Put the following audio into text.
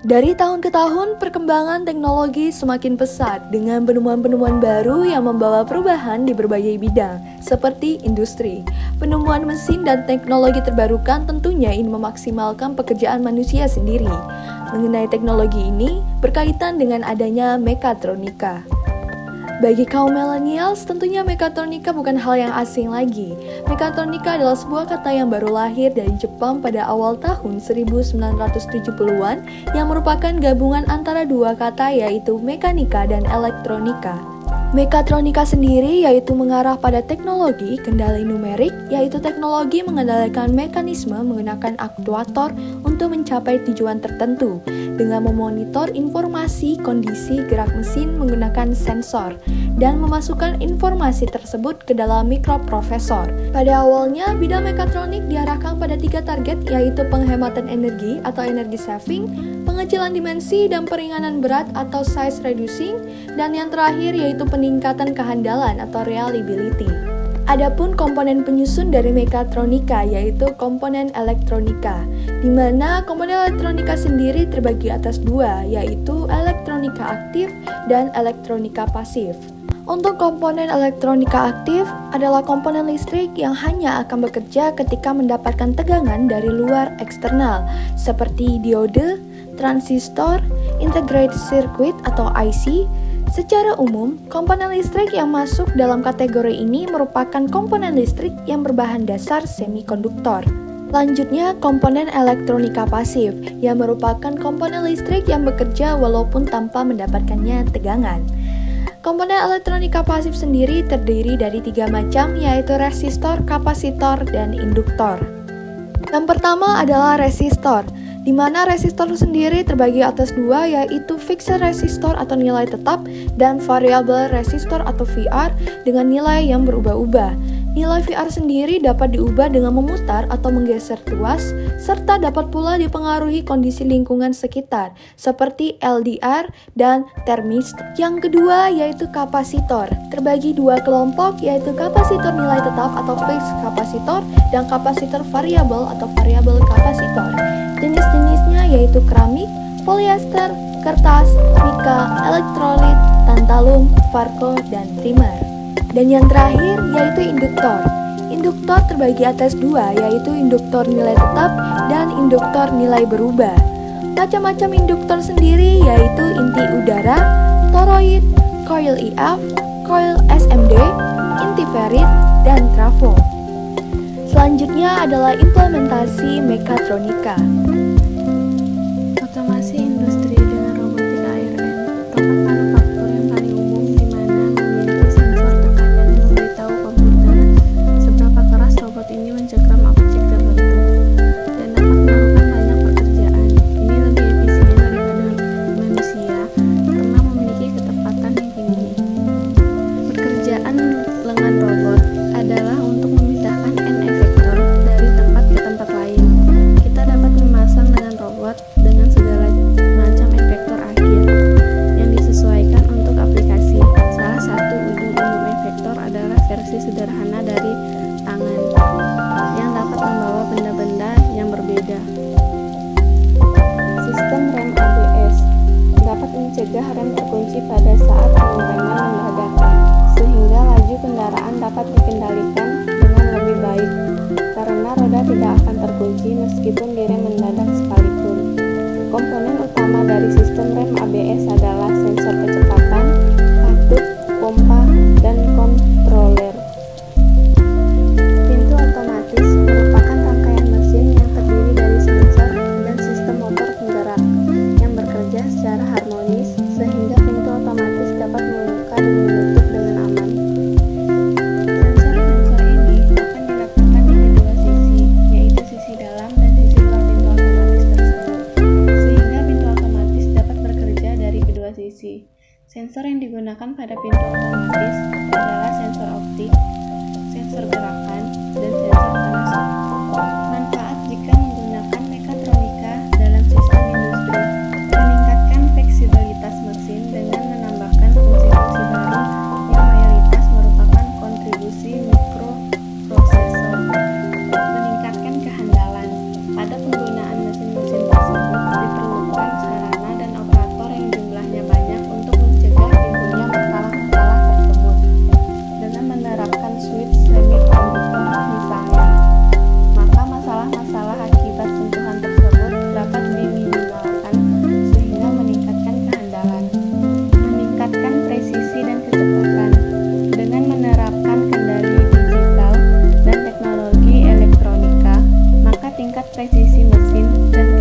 Dari tahun ke tahun, perkembangan teknologi semakin pesat dengan penemuan-penemuan baru yang membawa perubahan di berbagai bidang, seperti industri. Penemuan mesin dan teknologi terbarukan tentunya ingin memaksimalkan pekerjaan manusia sendiri. Mengenai teknologi ini, berkaitan dengan adanya mekatronika. Bagi kaum millennials, tentunya mekatronika bukan hal yang asing lagi. Mekatronika adalah sebuah kata yang baru lahir dari Jepang pada awal tahun 1970-an yang merupakan gabungan antara dua kata yaitu mekanika dan elektronika. Mekatronika sendiri yaitu mengarah pada teknologi kendali numerik, yaitu teknologi mengendalikan mekanisme menggunakan aktuator untuk mencapai tujuan tertentu dengan memonitor informasi kondisi gerak mesin menggunakan sensor dan memasukkan informasi tersebut ke dalam mikroprosesor. Pada awalnya, bidang mekatronik diarahkan pada 3 target yaitu penghematan energi atau energy saving, pengecilan dimensi dan peringanan berat atau size reducing, dan yang terakhir yaitu peningkatan kehandalan atau reliability. Adapun komponen penyusun dari mekatronika yaitu komponen elektronika, di mana komponen elektronika sendiri terbagi atas dua, yaitu elektronika aktif dan elektronika pasif. Untuk komponen elektronika aktif adalah komponen listrik yang hanya akan bekerja ketika mendapatkan tegangan dari luar eksternal, seperti diode, transistor, integrated circuit atau IC. Secara umum, komponen listrik yang masuk dalam kategori ini merupakan komponen listrik yang berbahan dasar semikonduktor. Selanjutnya, komponen elektronika pasif yang merupakan komponen listrik yang bekerja walaupun tanpa mendapatkannya tegangan. Komponen elektronika pasif sendiri terdiri dari 3 macam yaitu resistor, kapasitor, dan induktor. Yang pertama adalah resistor, di mana resistor sendiri terbagi atas 2 yaitu fixed resistor atau nilai tetap dan variable resistor atau VR dengan nilai yang berubah-ubah. Nilai VR sendiri dapat diubah dengan memutar atau menggeser tuas, serta dapat pula dipengaruhi kondisi lingkungan sekitar, seperti LDR dan termistor. Yang kedua yaitu kapasitor, terbagi 2 kelompok yaitu kapasitor nilai tetap atau fixed kapasitor dan kapasitor variabel atau variable kapasitor. Jenis-jenisnya yaitu keramik, polyester, kertas, mika, elektrolit, tantalum, varko, dan primer. Dan yang terakhir yaitu induktor. Induktor terbagi atas 2 yaitu induktor nilai tetap dan induktor nilai berubah. Macam-macam induktor sendiri yaitu inti udara, toroid, coil EF, coil SMD, inti ferrit, dan trafo. Selanjutnya adalah implementasi mekatronika. Otomasi industri dengan robotika ARN tempat manufaktur yang paling umum di mana memiliki sensor tekanan yang memberitahu komputer seberapa keras robot ini mencengkram objek tertentu dan dapat melakukan banyak pekerjaan. Ini lebih efisien daripada manusia karena memiliki ketepatan yang tinggi. Pekerjaan lengan robot adalah untuk memindahkan N efektor dari tempat ke tempat lain. Kita dapat memasang dengan robot dengan segala macam efektor akhir yang disesuaikan untuk aplikasi. Salah satu ujung umum efektor adalah versi sederhana dari tangan yang dapat membawa benda-benda yang berbeda. Sistem rem ABS dapat mencegah rem terkunci pada saat pengereman mendadak, sehingga laju kendaraan dapat dikendalikan dengan lebih baik karena roda tidak akan terkunci meskipun direm mendadak sekalipun. Komponen utama dari sistem rem ABS adalah sensor kecepatan, katup, pompa, dan controller. Pintu otomatis merupakan rangkaian mesin yang terdiri dari sensor dan sistem motor penggerak yang bekerja secara harmonis sehingga pintu otomatis dapat membuka dan menutup dengan aman. Sensor-sensor ini akan diletakkan di kedua sisi, yaitu sisi dalam dan sisi luar pintu otomatis tersebut, sehingga pintu otomatis dapat bekerja dari kedua sisi. Sensor yang digunakan pada pintu otomatis adalah sensor optik, sensor gerakan, dan sensor panas. Manfaat jika menggunakan mekatronika dalam sistem industri: meningkatkan fleksibilitas mesin dengan menambahkan fungsi-fungsi baru yang mayoritas merupakan kontribusi mikroprosesor. Meningkatkan kehandalan. Pada penggunaan mesin-mesin tersebut diperlukan sarana presisi mesin dan